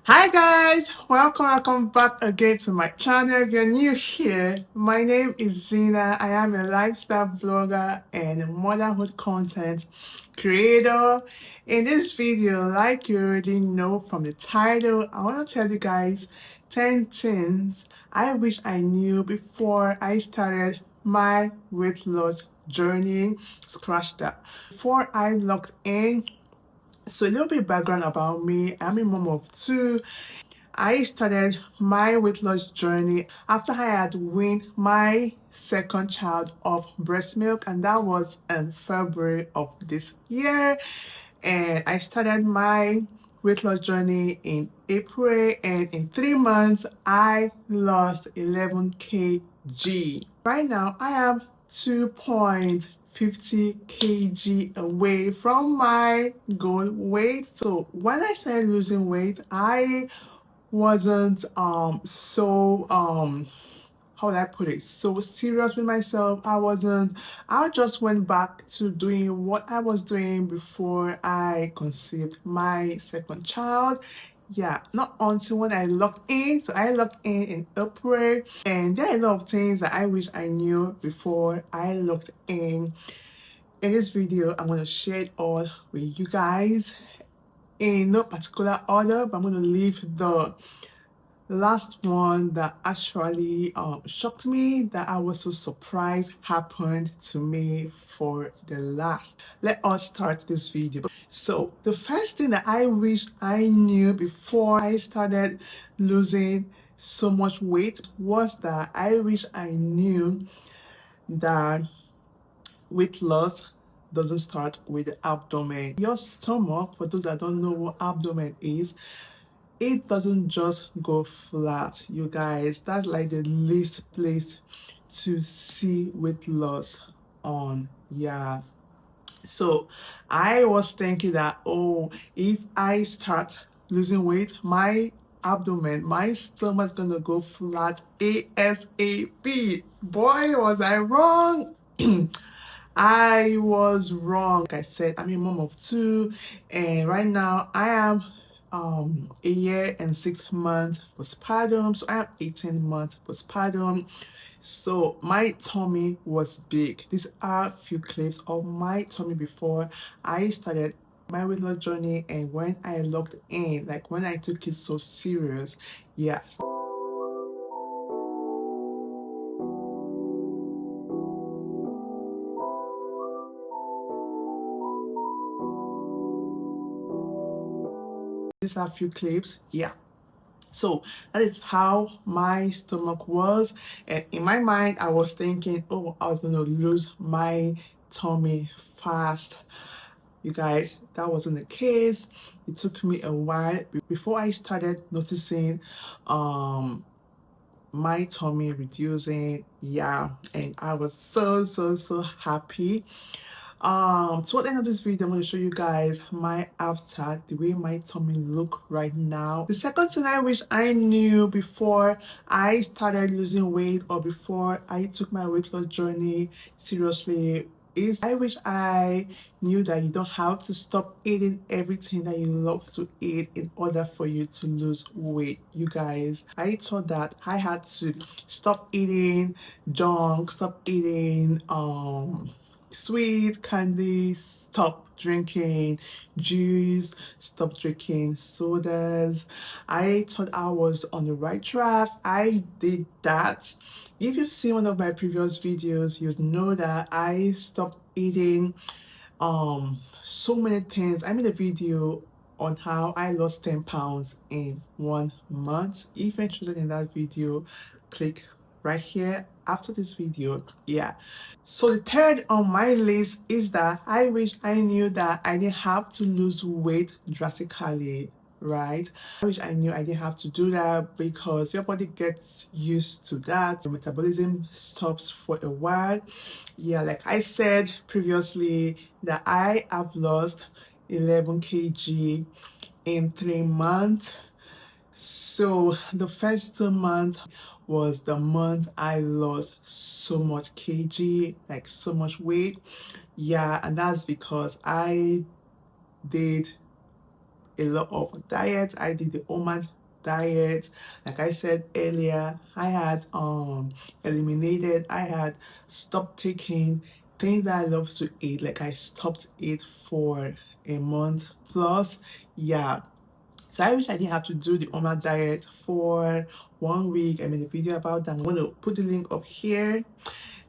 Hi guys, welcome back again to my channel. If you're new here, my name is Zina. I am a lifestyle blogger and a motherhood content creator. In this video, like you already know from the title, I want to tell you guys 10 things I wish I knew before I started my weight loss journey. Scratch that. Before I locked in, so a little bit background about me. I'm a mom of two. I started my weight loss journey after I had weaned my second child of breast milk, and that was in February of this year. And I started my weight loss journey in April, and in 3 months I lost 11 kg. Right now I am 2.50 kg away from my goal weight. So when I started losing weight, I wasn't so how would I put it, so serious with myself. I just went back to doing what I was doing before I conceived my second child. Yeah, not until when I locked in. So I locked in April, and there are a lot of things that I wish I knew before I locked in. In this video, I'm going to share it all with you guys in no particular order, but I'm going to leave the last one that actually shocked me, that I was so surprised happened to me for the last. Let us start this video. So the first thing that I wish I knew before I started losing so much weight was that I wish I knew that weight loss doesn't start with the abdomen. Your stomach, for those that don't know what abdomen is, it doesn't just go flat, you guys. That's like the least place to see weight loss on. Yeah, so I was thinking that, oh, if I start losing weight, my abdomen, my stomach's gonna go flat ASAP. Boy, was I wrong. I was wrong. Like I said, I'm a mom of two, and right now I am a year and 6 months postpartum, so I am 18 months postpartum. So my tummy was big. These are a few clips of my tummy before I started my weight loss journey, and when I locked in, like when I took it so serious. Yeah. These are a few clips. Yeah. So that is how my stomach was, and in my mind I was thinking, oh, I was going to lose my tummy fast. You guys, that wasn't the case. It took me a while before I started noticing my tummy reducing. Yeah, and I was so happy. Towards the end of this video, I'm going to show you guys my after, the way my tummy look right now. The second thing I wish I knew before I started losing weight, or before I took my weight loss journey seriously, is I wish I knew that you don't have to stop eating everything that you love to eat in order for you to lose weight. You guys, I thought that I had to stop eating junk, stop eating sweet candy, stop drinking juice, stop drinking sodas. I thought I was on the right track. I did that. If you've seen one of my previous videos, you'd know that I stopped eating so many things. I made a video on how I lost 10 pounds in 1 month. If you're interested in that video, click right here after this video. Yeah. So the third on my list is that I wish I knew that I didn't have to lose weight drastically, right? I wish I knew I didn't have to do that, because your body gets used to that. The metabolism stops for a while. Yeah, like I said previously, that I have lost 11 kg in 3 months. So the first 2 months was the month I lost so much kg, like so much weight. Yeah, and that's because I did a lot of diets. I did the OMAD diet. Like I said earlier, I had eliminated, I had stopped taking things that I love to eat. Like I stopped it for a month plus. Yeah, so I wish I didn't have to do the OMAD diet for 1 week. I made a video about that. I'm going to put the link up here.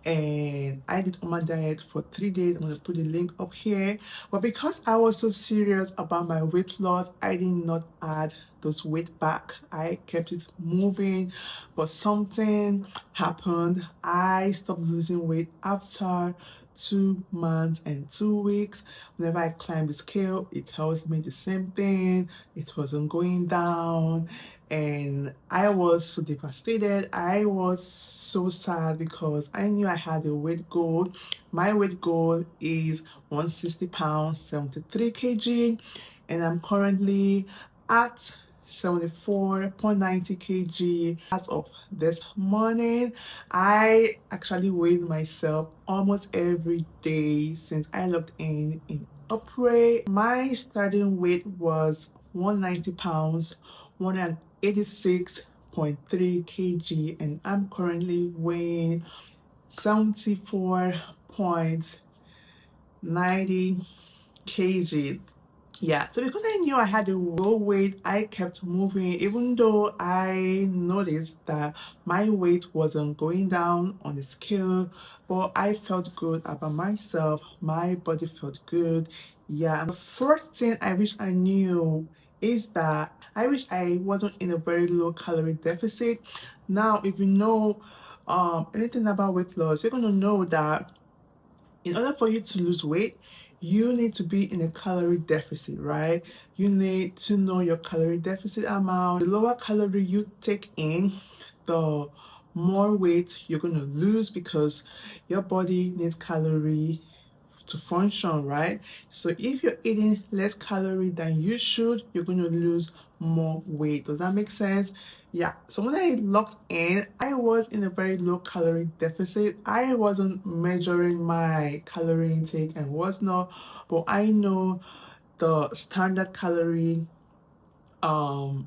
And I did OMAD diet for 3 days. I'm going to put the link up here. But because I was so serious about my weight loss, I did not add those weight back. I kept it moving, but something happened. I stopped losing weight after 2 months and 2 weeks. Whenever I climb the scale, it tells me the same thing. It wasn't going down, and I was so devastated. I was so sad because I knew I had a weight goal. My weight goal is 160 pounds, 73 kg, and I'm currently at 74.90 kg. As of this morning, I actually weighed myself almost every day since I logged in April. My starting weight was 190 pounds, 186.3 kg, and I'm currently weighing 74.90 kg. Yeah, so because I knew I had a low weight, I kept moving, even though I noticed that my weight wasn't going down on the scale, but I felt good about myself. My body felt good. Yeah, and the first thing I wish I knew is that I wish I wasn't in a very low calorie deficit. Now, if you know anything about weight loss, you're gonna know that in order for you to lose weight, you need to be in a calorie deficit, right? You need to know your calorie deficit amount. The lower calorie you take in, the more weight you're going to lose, because your body needs calorie to function, right? So if you're eating less calorie than you should, you're going to lose more weight. Does that make sense? Yeah. So when I locked in, I was in a very low calorie deficit. I wasn't measuring my calorie intake and whatnot, but I know the standard calorie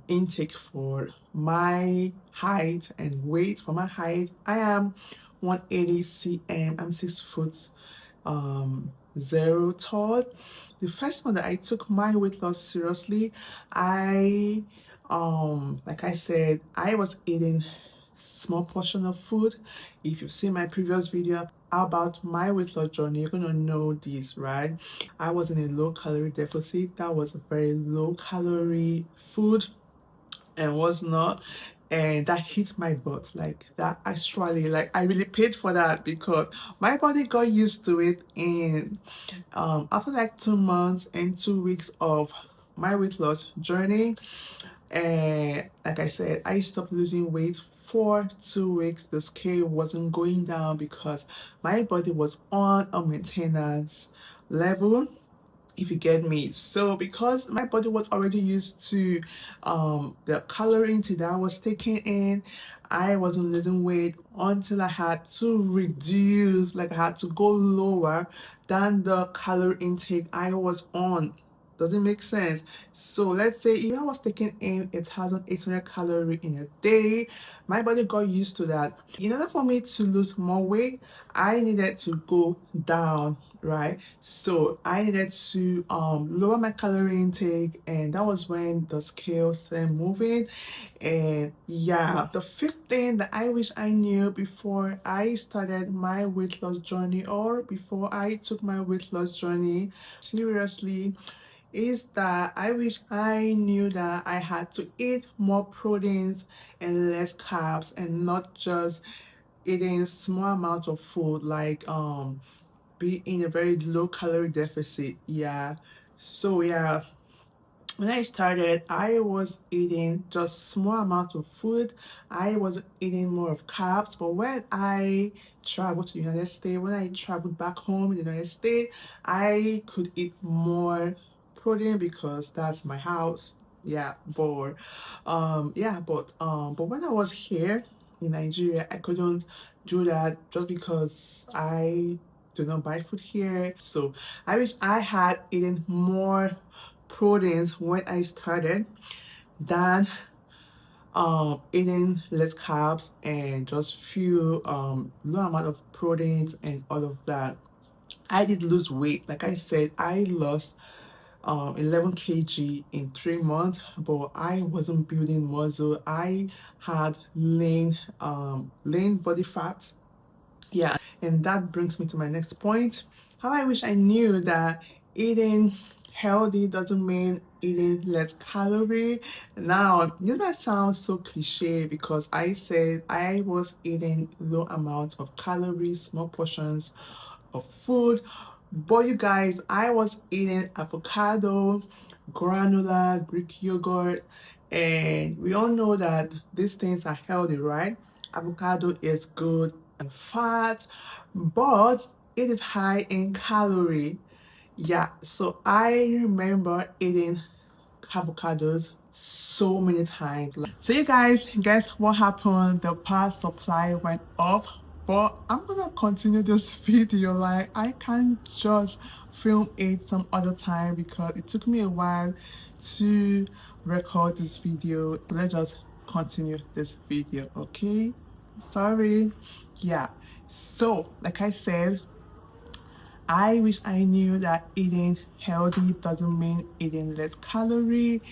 intake for my height and weight. For my height, I am 180 cm. I'm 6 foot 0 tall. The first month that I took my weight loss seriously, I like I said, I was eating small portion of food. If you've seen my previous video about my weight loss journey, you're gonna know this, right? I was in a low calorie deficit. That was a very low calorie food and was not, and that hit my butt. Like that actually, like I really paid for that because my body got used to it. And after like 2 months and 2 weeks of my weight loss journey, and like I said, I stopped losing weight for 2 weeks. The scale wasn't going down because my body was on a maintenance level, if you get me. So because my body was already used to the calorie intake that I was taking in, I wasn't losing weight until I had to reduce, like I had to go lower than the calorie intake I was on. Does it make sense? So let's say if I was taking in 1,800 calorie in a day, my body got used to that. In order for me to lose more weight, I needed to go down, right? So I needed to lower my calorie intake, and that was when the scale started moving. And yeah, the fifth thing that I wish I knew before I started my weight loss journey, or before I took my weight loss journey seriously, is that I wish I knew that I had to eat more proteins and less carbs, and not just eating small amounts of food, like be in a very low calorie deficit. Yeah. So yeah, when I started, I was eating just small amounts of food. I wasn't eating more of carbs. But when I traveled to the United States, when I traveled back home in the United States, I could eat more protein because that's my house. Yeah, but when I was here in Nigeria, I couldn't do that just because I do not buy food here. So I wish I had eaten more proteins when I started than eating less carbs and just few low amount of proteins and all of that. I did lose weight. Like I said, I lost 11 kg in 3 months, but I wasn't building muscle. I had lean body fat. Yeah, and that brings me to my next point. How I wish I knew that eating healthy doesn't mean eating less calorie. Now, this might sound so cliche because I said I was eating low amounts of calories, small portions of food. But you guys, I was eating avocado, granola, Greek yogurt, and we all know that these things are healthy, right? Avocado is good and fat, but it is high in calorie. Yeah, so I remember eating avocados so many times. So you guys, guess what happened? The power supply went off. But I'm gonna continue this video. Like, I can't just film it some other time because it took me a while to record this video. Let's just continue this video, okay? Sorry. Yeah, so like I said, I wish I knew that eating healthy doesn't mean eating less calorie.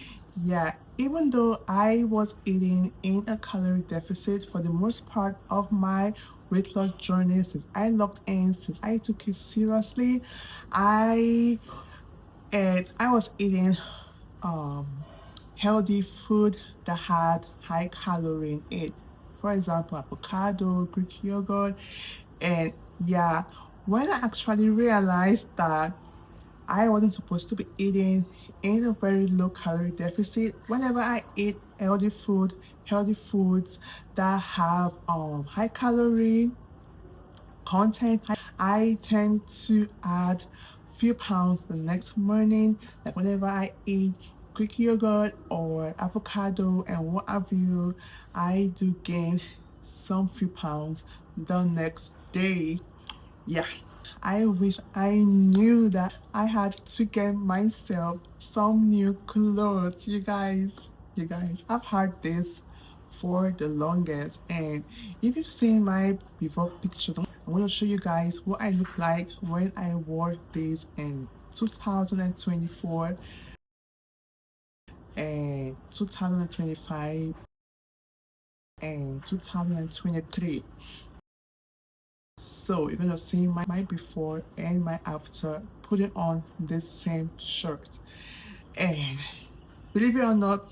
Yeah, even though I was eating in a calorie deficit for the most part of my weight loss journey since I locked in, since I took it seriously, I I was eating um healthy food that had high calorie in it. For example, avocado, Greek yogurt, and yeah, when I actually realized that I wasn't supposed to be eating in a very low calorie deficit, whenever I eat healthy foods that have high calorie content, I tend to add few pounds the next morning. Like whenever I eat Greek yogurt or avocado and what have you, I do gain some few pounds the next day. Yeah, I wish I knew that I had to get myself some new clothes. You guys, I've had this for the longest, and if you've seen my before pictures, I'm going to show you guys what I look like when I wore this in 2024 and 2025 and 2023. So you're gonna see my before and my after putting on this same shirt. And believe it or not,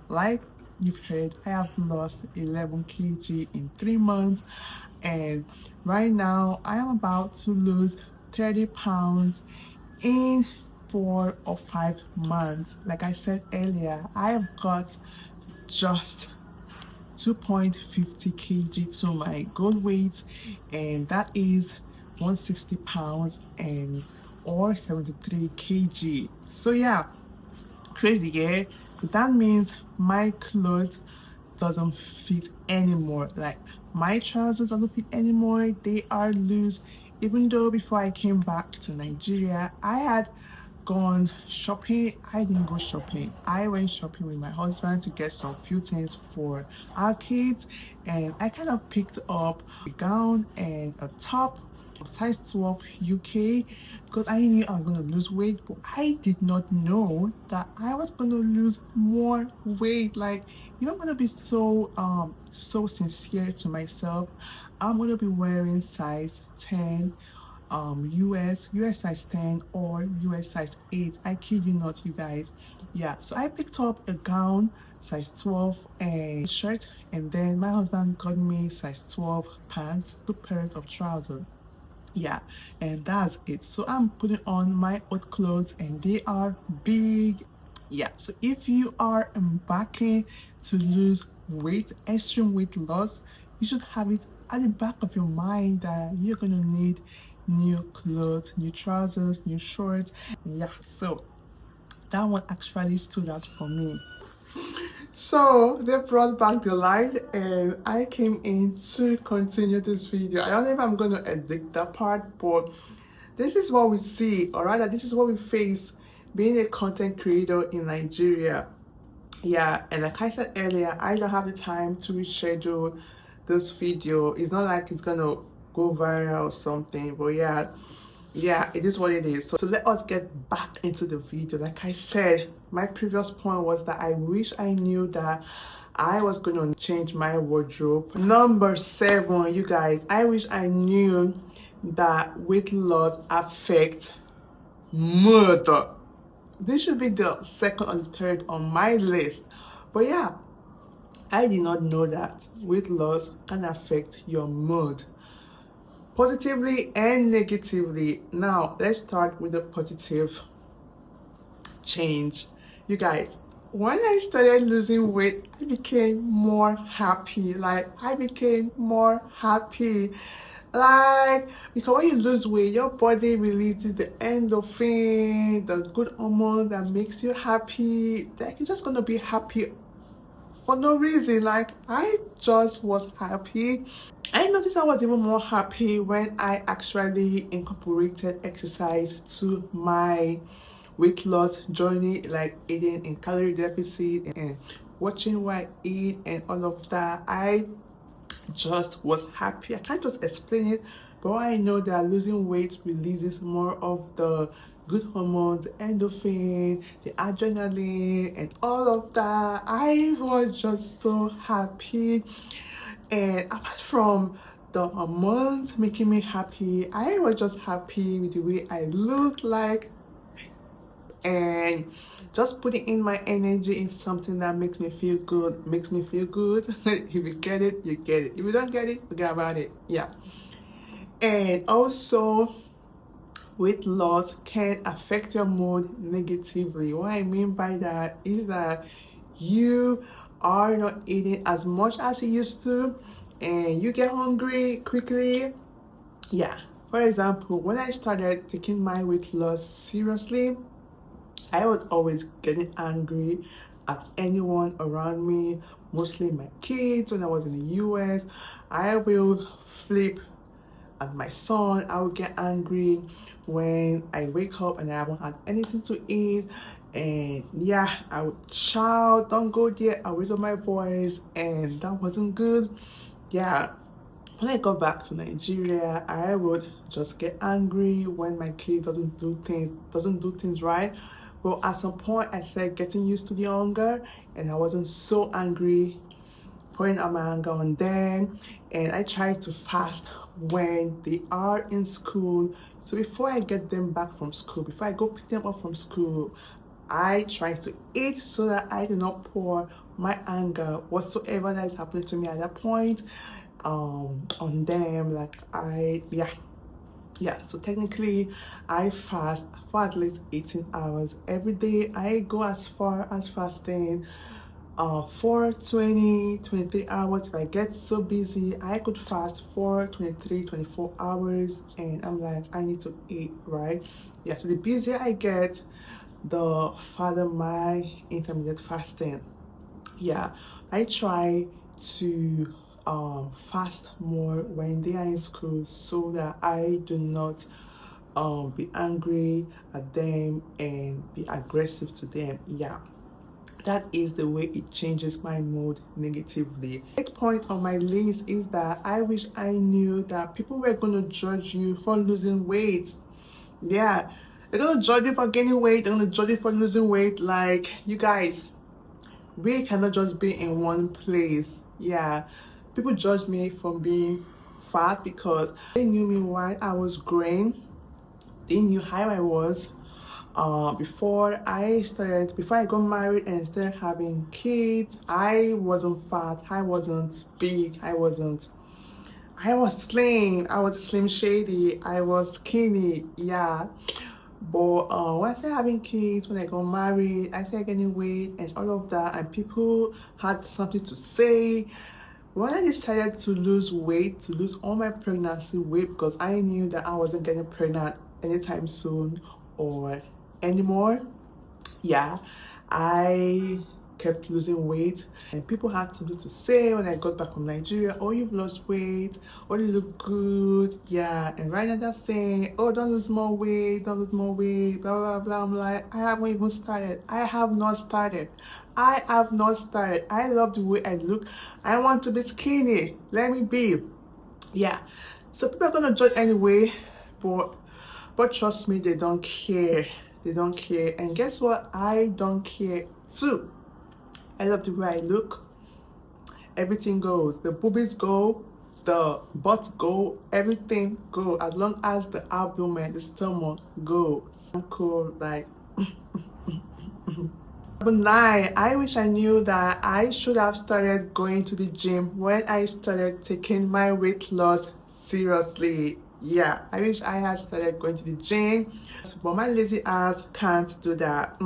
like you've heard, I have lost 11 kg in 3 months, and right now I am about to lose 30 pounds in 4 or 5 months. Like I said earlier, I have got just 2.50 kg to my goal weight, and that is 160 pounds and or 73 kg. So yeah, crazy, yeah. So that means my clothes doesn't fit anymore. Like my trousers doesn't fit anymore. They are loose. Even though before I came back to Nigeria, I had gone shopping. I didn't go shopping. I went shopping with my husband to get some few things for our kids, and I kind of picked up a gown and a top, size 12 UK, because I knew I was going to lose weight, but I did not know that I was going to lose more weight. Like, you know, I'm going to be so sincere to myself. I'm going to be wearing size 10, US size 10 or US size 8. I kid you not, you guys. Yeah, so I picked up a gown size 12 and shirt, and then my husband got me size 12 pants, 2 pairs of trousers. Yeah, and that's it. So I'm putting on my old clothes and they are big. Yeah, so if you are embarking to lose weight, extreme weight loss, you should have it at the back of your mind that you're gonna need new clothes, new trousers, new shorts. Yeah, so that one actually stood out for me. So they brought back the light and I came in to continue this video. I don't know if I'm going to edit that part, but this is what we see, or rather this is what we face being a content creator in Nigeria. Yeah, and like I said earlier, I don't have the time to reschedule this video. It's not like it's gonna go viral or something, but yeah, it is what it is. So let us get back into the video. Like I said, my previous point was that I wish I knew that I was going to change my wardrobe. Number 7, you guys, I wish I knew that weight loss affects mood. This should be the second or third on my list. But yeah, I did not know that weight loss can affect your mood positively and negatively. Now, let's start with the positive change. You guys, when I started losing weight, I became more happy. Like, I became more happy. Like, because when you lose weight, your body releases the endorphin, the good hormone that makes you happy. Like, you're just gonna be happy for no reason. Like, I just was happy. I noticed I was even more happy when I actually incorporated exercise to my weight loss journey, like eating in calorie deficit and watching what I eat and all of that. I just was happy. I can't just explain it, but I know that losing weight releases more of the good hormones, the endorphin, the adrenaline, and all of that. I was just so happy. And apart from the hormones making me happy, I was just happy with the way I looked like, and just putting in my energy in something that makes me feel good makes me feel good. If you get it, you get it. If you don't get it, forget about it. Yeah. And also, weight loss can affect your mood negatively. What I mean by that is that you are not eating as much as you used to, and you get hungry quickly. Yeah. For example, when I started taking my weight loss seriously, I was always getting angry at anyone around me, mostly my kids. When I was in the US, I will flip at my son. I will get angry when I wake up and I haven't had anything to eat. And yeah, I would shout, "Don't go there." I raise up my voice, and that wasn't good. Yeah. When I got back to Nigeria, I would just get angry when my kid doesn't do things right. But at some point, I started getting used to the hunger, and I wasn't so angry, pouring out my anger on them. And I try to fast when they are in school. So before I get them back from school, before I go pick them up from school, I try to eat so that I do not pour my anger, whatsoever that is happening to me at that point, on them. Like, yeah, so technically I fast for at least 18 hours every day. I go as far as fasting for 23 hours. If I get so busy, I could fast for 24 hours, and I'm like, I need to eat, right? Yeah, so the busier I get, the farther my intermittent fasting. Yeah, I try to fast more when they are in school so that I do not be angry at them and be aggressive to them. Yeah, that is the way it changes my mood negatively. Next point on my list is that I wish I knew that people were going to judge you for losing weight. Yeah, they're going to judge you for gaining weight, they're going to judge you for losing weight. Like, you guys, we cannot just be in one place. Yeah, people judge me for being fat because they knew me while I was growing. They knew how I was before I got married and started having kids. I wasn't fat, I wasn't big, I was slim, I was slim shady, I was skinny. Yeah. But when I started having kids, when I got married, I started gaining weight and all of that, and people had something to say. When I decided to lose weight, to lose all my pregnancy weight, because I knew that I wasn't getting pregnant anytime soon or anymore, yeah, I kept losing weight, and people had something to say when I got back from Nigeria. Oh, you've lost weight. Oh, you look good. Yeah. And right now they're saying, oh, don't lose more weight. Don't lose more weight. Blah, blah, blah. I'm like, I haven't even started. I have not started. I have not started. I love the way I look. I want to be skinny. Let me be. Yeah. So people are going to judge anyway, but trust me, they don't care. They don't care. And guess what? I don't care too. I love the way I look. Everything goes. The boobies go, the butt go, everything go. As long as the abdomen, the stomach goes. I'm cool, like. Number 9, I wish I knew that I should have started going to the gym when I started taking my weight loss seriously. Yeah, I wish I had started going to the gym, but my lazy ass can't do that.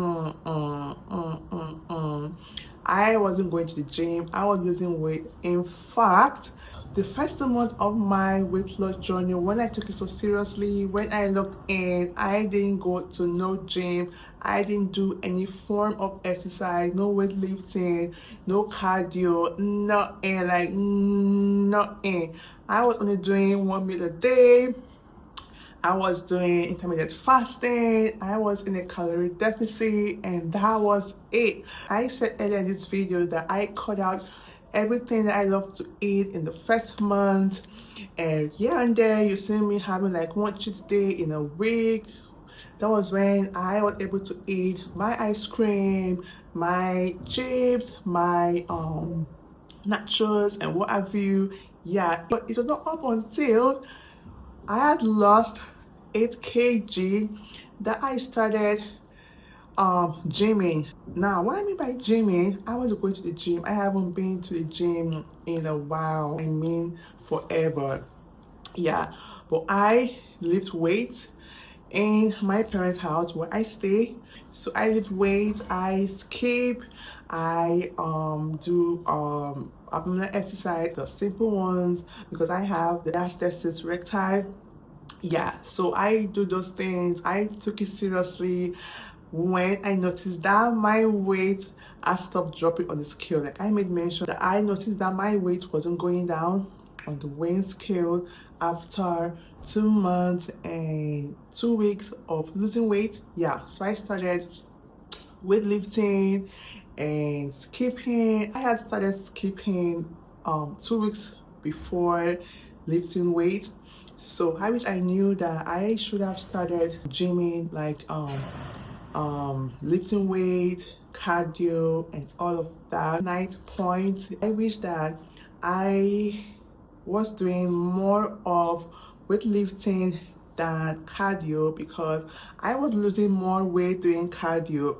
I wasn't going to the gym. I was losing weight. In fact, the first 2 months of my weight loss journey, when I took it so seriously, when I looked in, I didn't go to no gym. I didn't do any form of exercise, no weightlifting, no cardio, nothing, like nothing. I was only doing 1 meal a day. I was doing intermittent fasting. I was in a calorie deficit, and that was it. I said earlier in this video that I cut out everything that I love to eat in the first month, and here and there you see me having like 1 cheat day in a week. That was when I was able to eat my ice cream, my chips, my nachos, and what have you. Yeah, but it was not up until I had lost 8 kg that I started gymming. Now, what I mean by gymming, I was going to the gym. I haven't been to the gym in a while. I mean forever. Yeah, but I lift weights in my parents' house where I stay. So I lift weights, I skip, I do abdominal exercise, the simple ones, because I have the diastasis recti. Yeah, so I do those things. I took it seriously when I noticed that my weight had stopped dropping on the scale. Like I made mention that I noticed that my weight wasn't going down on the weighing scale after 2 months and 2 weeks of losing weight. Yeah, so I started weightlifting and skipping. I had started skipping 2 weeks before lifting weights. So I wish I knew that I should have started gymming, like lifting weight, cardio, and all of that. 9th point, I wish that I was doing more of weightlifting than cardio, because I was losing more weight doing cardio.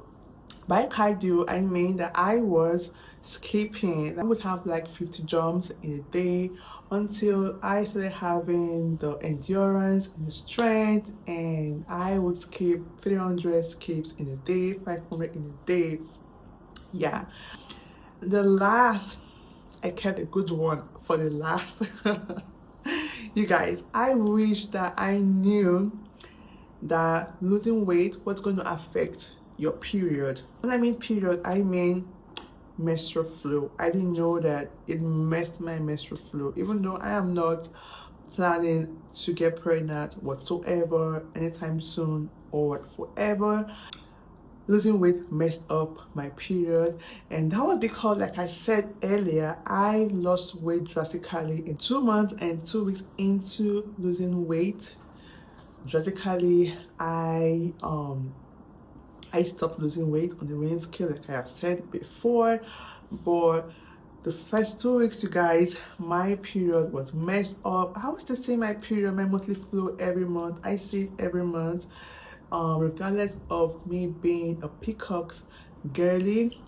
By cardio, I mean that I was skipping. I would have like 50 jumps in a day until I started having the endurance and the strength, and I would skip 300 skips in a day, 500 in a day. Yeah. The last, I kept a good one for the last. You guys, I wish that I knew that losing weight was going to affect your period. When I mean period, I mean menstrual flow. I didn't know that it messed my menstrual flow, even though I am not planning to get pregnant whatsoever anytime soon or forever. Losing weight messed up my period, and that was because, like I said earlier, I lost weight drastically in 2 months and 2 weeks into losing weight drastically. I stopped losing weight on the weighing scale, like I have said before, but the first 2 weeks, you guys, my period was messed up. I was still seeing my period, my monthly flow every month. I see it every month, regardless of me being a peacock's girly.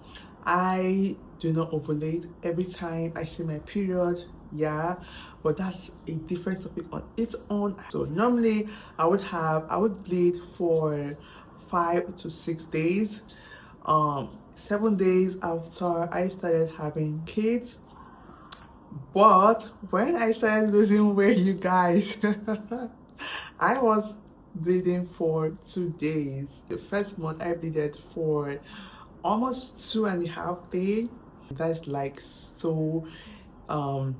I do not ovulate every time I see my period. Yeah, but that's a different topic on its own. So normally I would bleed for 5 to 6 days, 7 days after I started having kids. But when I started losing weight, you guys, I was bleeding for 2 days. The first month I bleeded for almost 2.5 days. That's like so um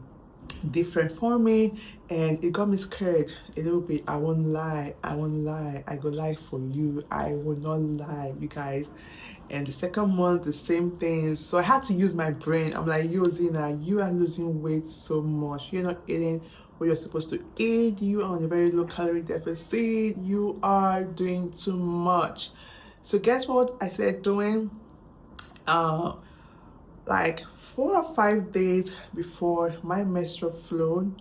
different for me, and it got me scared a little bit. I won't lie, I go lie for you, I will not lie, you guys. And the second month, the same thing. So I had to use my brain. I'm like, yo, Zina, you are losing weight so much. You're not eating what you're supposed to eat. You are on a very low calorie deficit. You are doing too much. So guess what I started doing? Uh, like 4 or 5 days before my menstrual flow,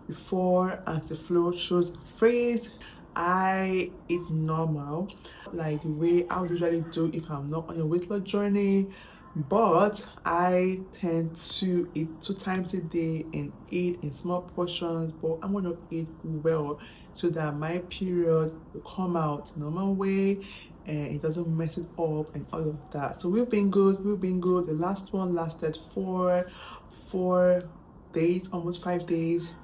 before anti-flow shows freeze, I eat normal, like the way I would usually do if I'm not on a weight loss journey. But I tend to eat 2 times a day and eat in small portions, but I'm gonna eat well so that my period will come out normal way and it doesn't mess it up and all of that. So we've been good, The last one lasted four days, almost 5 days.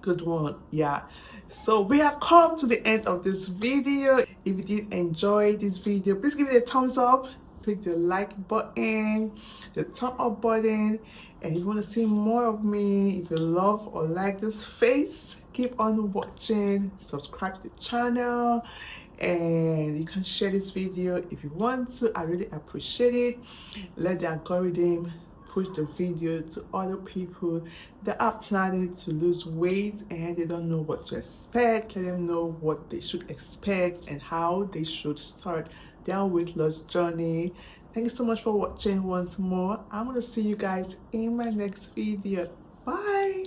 Good one. Yeah, so we have come to the end of this video. If you did enjoy this video, please give it a thumbs up, click the like button, the thumb up button, and if you want to see more of me, if you love or like this face, keep on watching, subscribe to the channel, and you can share this video if you want to. I really appreciate it. Let the algorithm push the video to other people that are planning to lose weight and they don't know what to expect. Let them know what they should expect and how they should start their weight loss journey. Thank you so much for watching once more. I'm going to see you guys in my next video. Bye.